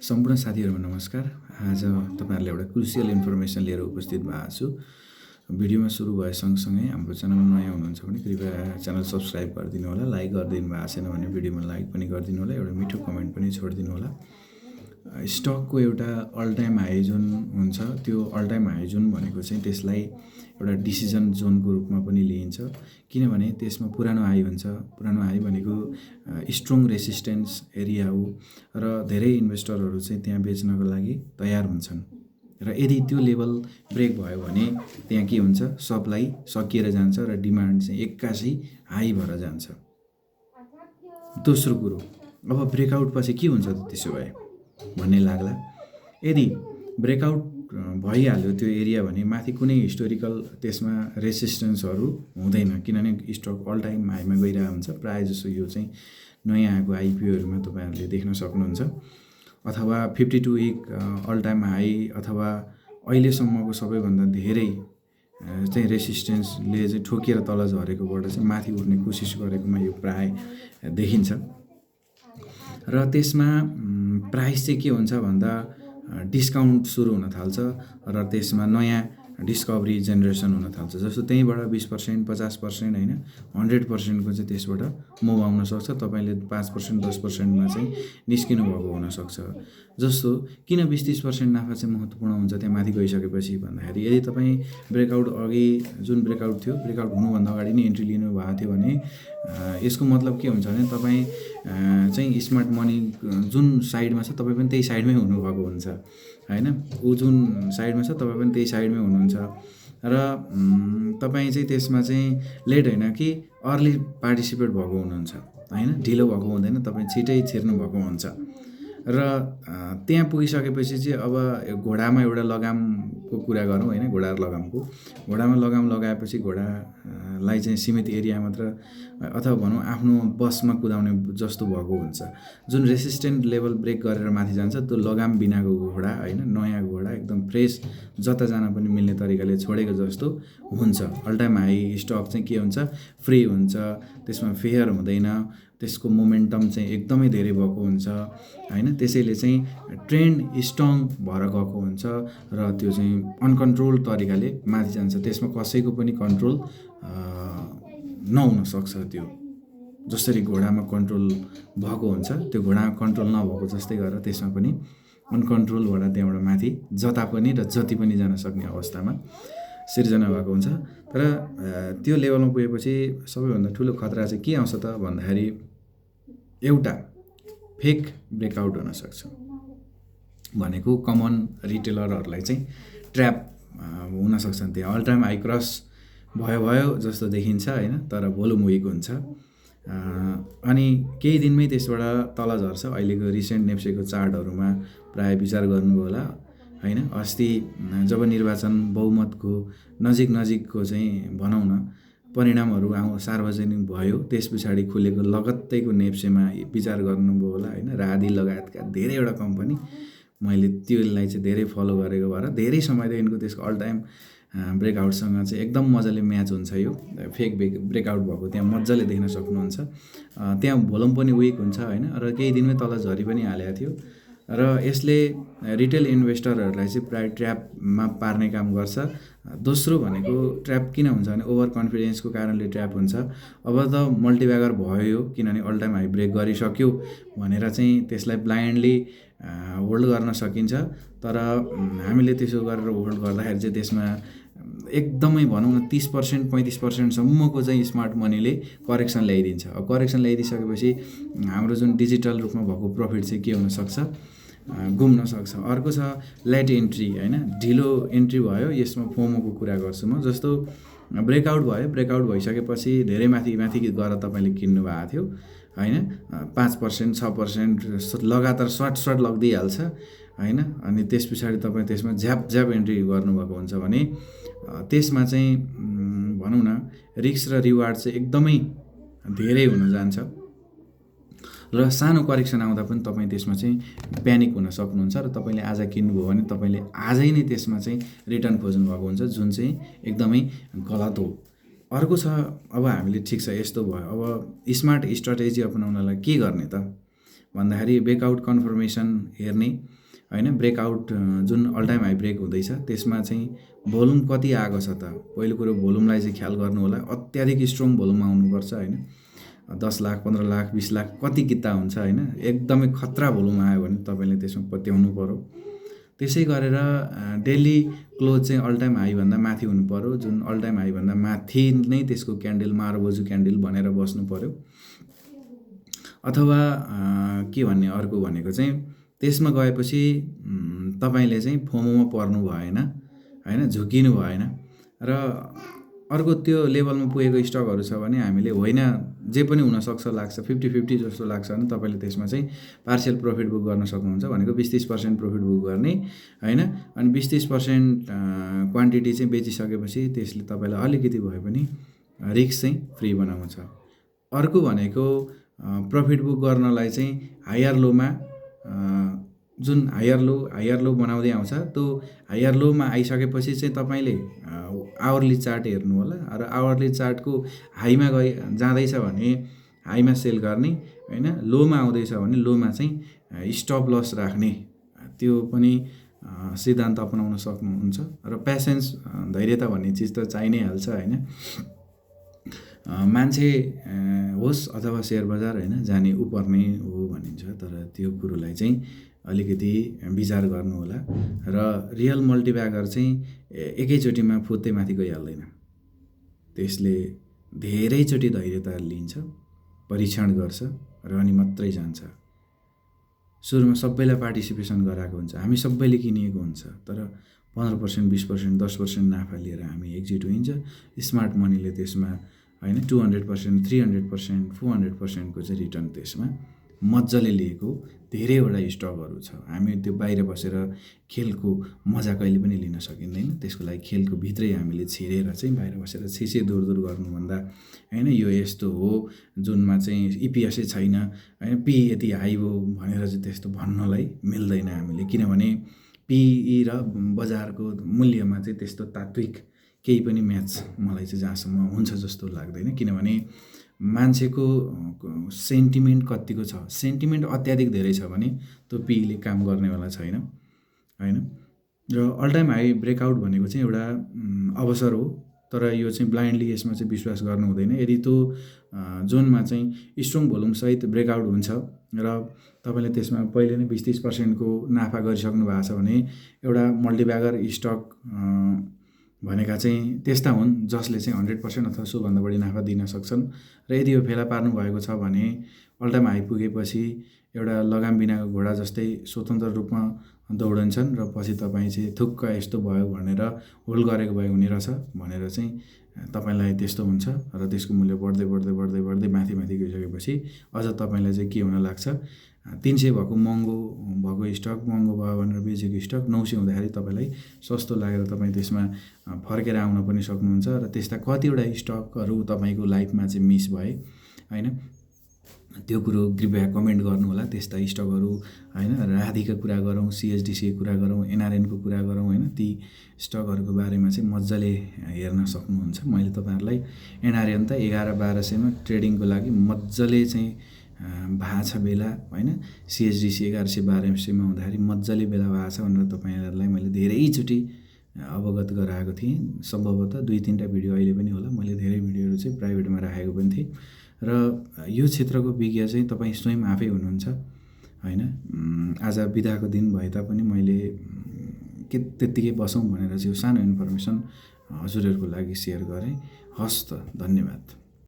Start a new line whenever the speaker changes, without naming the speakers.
सम्पूर्ण साथीहरुमा नमस्कार। आज तपाईहरुलाई एउटा क्रुसियल इन्फर्मेसन लिएर उपस्थित भएको छु। भिडियोमा सुरु भए सँगसँगै हाम्रो च्यानलमा नयाँ हुनुहुन्छ भने कृपया च्यानल सब्स्क्राइब गरिदिनु होला। लाइक गरिदिनु भएको छैन भने भिडियोमा लाइक पनि गरिदिनु होला। एउटा मिठो कमेन्ट पनि छोडिदिनु होला। स्टकको एउटा अल टाइम हाई जुन हुन्छ त्यो अल टाइम हाई जुन भनेको चाहिँ त्यसलाई एउटा डिसिजन जोनको रूपमा पनि लिइन्छ, किनभने त्यसमा पुरानो हाई हुन्छ। पुरानो हाई भनेको स्ट्रङ रेसिस्टेन्स एरिया हो र धेरै इन्भेस्टरहरू चाहिँ त्यहाँ बेच्नको लागि तयार हुन्छन् र यदि त्यो लेभल ब्रेक भयो भने त्यहाँ के हुन्छ, सप्लाई सकिएर जान्छ र डिमान्ड चाहिँ एक्कासी हाई भएर जान्छ। दोस्रो कुरो, अब ब्रेकआउट पछि के हुन्छ त त्यसो भए भन्ने लाग्ला। यदि ब्रेकआउट भइहाल्यो त्यो एरिया भने माथि कुनै हिस्टोरिकल त्यसमा रेसिस्टेन्सहरू हुँदैन, किनभने स्टक अल टाइम हाईमा गइरहेको हुन्छ। प्रायः जसो यो चाहिँ नयाँ आएको आइपिओहरूमा तपाईँहरूले देख्न सक्नुहुन्छ, अथवा 52 विक अल टाइम हाई अथवा अहिलेसम्मको सबैभन्दा धेरै चाहिँ रेसिस्टेन्सले चाहिँ ठोकिएर तल झरेकोबाट चाहिँ माथि उठ्ने कोसिस गरेकोमा यो प्राय देखिन्छ। र त्यसमा प्राइस चाहिँ के हुन्छ भन्दा डिस्काउन्ट सुरु हुन थाल्छ र त्यसमा नयाँ डिस्कभरी जेनेरेसन हुन थाल्छ। जस्तो त्यहीँबाट 20%, 50% होइन 100%को चाहिँ त्यसबाट मुभ आउन सक्छ। तपाईँले 5%, 10%मा चाहिँ निस्किनु भएको हुनसक्छ। जस्तो किन 20-30% नाफा चाहिँ महत्त्वपूर्ण हुन्छ त्यहाँ माथि गइसकेपछि भन्दाखेरि, यदि तपाईँ ब्रेकआउट अघि जुन ब्रेकआउट थियो, ब्रेकआउट हुनुभन्दा अगाडि नै इन्ट्री लिनु भएको थियो भने यसको मतलब के हुन्छ भने तपाईँ चाहिँ स्मार्ट मनी जुन साइडमा छ तपाईँ पनि त्यही साइडमै हुनुभएको हुन्छ होइन। ऊ जुन साइडमा छ तपाईँ पनि त्यही साइडमै हुनुहुन्छ र तपाईँ चाहिँ त्यसमा चाहिँ लेट होइन कि अर्ली पार्टिसिपेट भएको हुनुहुन्छ होइन। ढिलो भएको हुँदैन, तपाईँ छिटै छिर्नु भएको हुन्छ र त्यहाँ पुगिसकेपछि चाहिँ अब घोडामा एउटा लगामको कुरा गरौँ होइन। घोडामा लगाम लगाएपछि घोडालाई चाहिँ सीमित एरिया मात्र अथवा भनौँ आफ्नो बसमा कुदाउने जस्तो भएको हुन्छ। जुन रेसिस्टेन्ट लेभल ब्रेक गरेर माथि जान्छ त्यो लगाम बिनाको घोडा होइन, नयाँ घोडा एकदम फ्रेस, जता जान पनि मिल्ने तरिकाले छोडेको जस्तो हुन्छ। अल टाइम हाई स्टक चाहिँ के हुन्छ, फ्री हुन्छ, त्यसमा फेयर हुँदैन, त्यसको मोमेन्टम चाहिँ एकदमै धेरै भएको हुन्छ होइन। त्यसैले चाहिँ ट्रेन्ड स्ट्रङ भएर गएको हुन्छ र त्यो चाहिँ अनकन्ट्रोल तरिकाले माथि जान्छ। त्यसमा कसैको पनि कन्ट्रोल नहुन सक्छ। त्यो जसरी घोडामा कन्ट्रोल भएको हुन्छ त्यो घोडामा कन्ट्रोल नभएको जस्तै गरेर त्यसमा पनि अनकन्ट्रोलबाट त्यहाँबाट माथि जता पनि र जति पनि जान सक्ने अवस्थामा सिर्जना भएको हुन्छ। तर त्यो लेभलमा पुगेपछि सबैभन्दा ठुलो खतरा चाहिँ के आउँछ त भन्दाखेरि एउटा फेक ब्रेकआउट हुनसक्छ। भनेको कमन रिटेलरहरूलाई चाहिँ ट्र्याप हुनसक्छ। त्यहाँ अल टाइम हाई क्रस भयो जस्तो देखिन्छ होइन, तर भोल्युम विक हुन्छ अनि केही दिनमै त्यसबाट तल झर्छ। अहिलेको रिसेन्ट नेप्सेको चार्टहरूमा प्राय विचार गर्नुभयो होला होइन। अस्ति जब निर्वाचन बहुमतको नजिकको चाहिँ भनौँ न परिणामहरू सार्वजनिक भयो, त्यस पछाडि खुलेको लगत्तैको नेप्सेमा विचार गर्नुभयो होला होइन। राधी लगायतका धेरैवटा कम्पनी मैले त्यसलाई चाहिँ धेरै फलो गरेको भएर धेरै समयदेखिको त्यसको अल टाइम ब्रेकआउटसँग चाहिँ एकदम मजाले म्याच हुन्छ। यो फेक ब्रेकआउट भएको त्यहाँ मजाले देख्न सक्नुहुन्छ। त्यहाँ भोल्युम पनि विक हुन्छ होइन र केही दिनमै तल झरी पनि हालेको थियो र यसले रिटेल इन्भेस्टरहरूलाई चाहिँ प्राय ट्र्यापमा पार्ने काम गर्छ। दोस्रो भनेको ट्र्याप किन हुन्छ भने ओभर कन्फिडेन्सको कारणले ट्र्याप हुन्छ। अब त मल्टिब्यागर भयो किनभने अल टाइम हाई ब्रेक गरिसक्यो भनेर चाहिँ त्यसलाई ब्लाइन्डली होल्ड गर्न सकिन्छ। तर हामीले त्यसो गरेर होल्ड गर्दाखेरि चाहिँ त्यसमा एकदमै भनौँ न 30%, 35%सम्मको चाहिँ स्मार्ट मनीले करेक्सन ल्याइदिन्छ। अब करेक्सन ल्याइदिइसकेपछि हाम्रो जुन डिजिटल रूपमा भएको प्रफिट चाहिँ के हुनसक्छ, गुम्न सक्छ। अर्को छ लेट इन्ट्री होइन, ढिलो इन्ट्री भयो। यसमा फोमोको कुरा गर्छु म। जस्तो ब्रेकआउट भयो, ब्रेकआउट भइसकेपछि धेरै माथि गएर तपाईँले किन्नु भएको थियो होइन, 5%, 6% लगातार सर्ट लगिदिइहाल्छ होइन। अनि त्यस पछाडि तपाईँ त्यसमा झ्याप इन्ट्री गर्नुभएको हुन्छ भने त्यसमा चाहिँ भनौँ न रिस्क र रिवार्ड चाहिँ एकदमै धेरै हुन जान्छ र सानो करेक्सन आउँदा पनि तपाईँ त्यसमा चाहिँ प्यानिक हुन सक्नुहुन्छ र तपाईँले आज किन्नुभयो भने तपाईँले आजै नै त्यसमा चाहिँ रिटर्न खोज्नु भएको हुन्छ, जुन चाहिँ एकदमै गलत हो। अर्को छ, अब हामीले ठिक छ यस्तो भयो, अब स्मार्ट स्ट्राटेजी अपनाउनलाई के गर्ने त भन्दाखेरि ब्रेकआउट कन्फर्मेसन हेर्ने होइन। ब्रेकआउट जुन अल टाइम हाई ब्रेक हुँदैछ त्यसमा चाहिँ भोल्युम कति आएको छ त। पहिलो कुरो भोल्युमलाई चाहिँ ख्याल गर्नु होला। अत्याधिक स्ट्रङ भोल्युम आउनुपर्छ होइन। 10 लाख 15 लाख 20 लाख कति किता हुन्छ होइन। एकदमै खतरा भोल्युम आयो भने तपाईँले त्यसमा पत्याउनु पर्यो। त्यसै गरेर डेली क्लोज चाहिँ अल टाइम हाईभन्दा माथि हुनु पर्यो। जुन अल टाइम हाईभन्दा माथि नै त्यसको क्यान्डल मारबोजु क्यान्डल भनेर बस्नु पर्यो। अथवा के भन्ने अर्को भनेको चाहिँ त्यसमा गएपछि तपाईँले चाहिँ फोमोमा पर्नु भएन होइन, झुकिनु भएन। र अर्को त्यो लेभलमा पुगेको स्टकहरू छ भने हामीले होइन जे पनि हुनसक्छ लाग्छ 50-50 जस्तो लाग्छ भने तपाईँले त्यसमा चाहिँ पार्सियल प्रफिट बुक गर्न सक्नुहुन्छ। भनेको 20-30% प्रफिट बुक गर्ने होइन। अनि 20-30% क्वान्टिटी चाहिँ बेचिसकेपछि त्यसले तपाईँलाई अलिकति भए पनि रिस्क चाहिँ फ्री बनाउँछ। अर्को भनेको प्रफिट बुक गर्नलाई चाहिँ हायर लोमा जुन हायर लो बनाउँदै आउँछ त्यो हायर लोमा आइसकेपछि चाहिँ तपाईँले आवरली चार्ट हेर्नु होला। र आवरली चार्टको हाईमा जाँदैछ भने हाईमा सेल गर्ने होइन। लोमा आउँदैछ भने लोमा चाहिँ स्टप लस राख्ने त्यो पनि सिद्धान्त अपनाउन सक्नुहुन्छ। र पेसेन्स धैर्यता भन्ने चिज त चाहि नै हाल्छ होइन। मान्छे होस् अथवा सेयर बजार होइन जाने उपर्ने हो भनिन्छ। तर त्यो कुरोलाई चाहिँ अलिकति विचार गर्नु होला। र रियल मल्टिब्यागर चाहिँ एकैचोटिमा फुत्तै माथि गइहाल्दैन। त्यसले धेरैचोटि धैर्यता लिन्छ, परीक्षण गर्छ र अनि मात्रै जान्छ। सुरुमा सबैलाई पार्टिसिपेसन गराएको हुन्छ, हामी सबैले किनिएको हुन्छ। तर 15%, 20%, 10% नाफा लिएर हामी एक्जिट होइन्छ। स्मार्ट मनीले त्यसमा होइन 200%, 300%, 400% को चाहिँ रिटर्न त्यसमा मजाले लिएको धेरैवटा स्टकहरू छ। हामी त्यो बाहिर बसेर खेलको मजा कहिले पनि लिन सकिँदैन। त्यसको लागि खेलको भित्रै हामीले छिरेर चाहिँ बाहिर बसेर छिसे दूर गर्नुभन्दा होइन यो यस्तो हो जुनमा चाहिँ इपिएसै छैन होइन, पी यति हाई हो भनेर चाहिँ त्यस्तो भन्नलाई मिल्दैन हामीले। किनभने पिई र बजारको मूल्यमा चाहिँ त्यस्तो तात्विक केही पनि म्याच मलाई चाहिँ जहाँसम्म हुन्छ जस्तो लाग्दैन। किनभने मान्छेको सेन्टिमेन्ट कतिको छ, सेन्टिमेन्ट अत्याधिक धेरै छ भने त्यो पीले काम गर्नेवाला छैन होइन। र अल टाइम हाई ब्रेकआउट भनेको चाहिँ एउटा अवसर हो। तर यो चाहिँ ब्लाइन्डली यसमा चाहिँ विश्वास गर्नु हुँदैन। यदि त्यो जोनमा चाहिँ स्ट्रङ भोल्युमसहित ब्रेकआउट हुन्छ र तपाईँले त्यसमा पहिले नै 20-30% को नाफा गरिसक्नु भएको छ भने एउटा मल्टिब्यागर स्टक भनेका चाहिँ त्यस्ता हुन् जसले चाहिँ 100% अथवा सोभन्दा बढी नाफा दिन सक्छन्। र यदि यो फेला पार्नु भएको छ भने अल टाइम हाई पुगेपछि एउटा लगाम बिनाको घोडा जस्तै स्वतन्त्र रूपमा दौडन्छन् र पछि तपाईँ चाहिँ थुक्क यस्तो भयो भनेर होल्ड गरेको भए हुने रहेछ भनेर चाहिँ तपाईँलाई त्यस्तो हुन्छ। र त्यसको मूल्य बढ्दै माथि गइसकेपछि अझ तपाईँलाई चाहिँ के हुन लाग्छ, 300 भएको महँगो भएको स्टक महँगो भयो भनेर बेचेको स्टक 900 हुँदाखेरि तपाईँलाई सस्तो लागेर तपाईँ त्यसमा फर्केर आउन पनि सक्नुहुन्छ। र त्यस्ता कतिवटा स्टकहरू तपाईँको लाइफमा चाहिँ मिस भए होइन, त्यो कुरो कृपया कमेन्ट गर्नु होला। त्यस्ता स्टकहरू होइन, राधिका कुरा गरौँ, सिएचडिसी कुरा गरौँ, एनआरएनको कुरा गरौँ होइन, ती स्टकहरूको बारेमा चाहिँ मजाले हेर्न सक्नुहुन्छ। मैले तपाईँहरूलाई एनआरएन त 1100-1200मा ट्रेडिङको लागि मजाले चाहिँ भएको छ बेला होइन, सिएचडिसी 1100-1200मा हुँदाखेरि मजाले बेला भएको छ भनेर तपाईँहरूलाई मैले धेरैचोटि अवगत गराएको थिएँ। सम्भवतः 2-3टा भिडियो अहिले पनि होला, मैले धेरै भिडियोहरू चाहिँ प्राइभेटमा राखेको पनि थिएँ। र यो क्षेत्रको विज्ञ चाहिँ तपाईँ स्वयं आफै हुनुहुन्छ होइन। आज बिदाको दिन भए तापनि मैले के त्यत्तिकै बसौँ भनेर चाहिँ यो सानो इन्फर्मेसन हजुरहरूको लागि सेयर गरेँ। हस् त, धन्यवाद।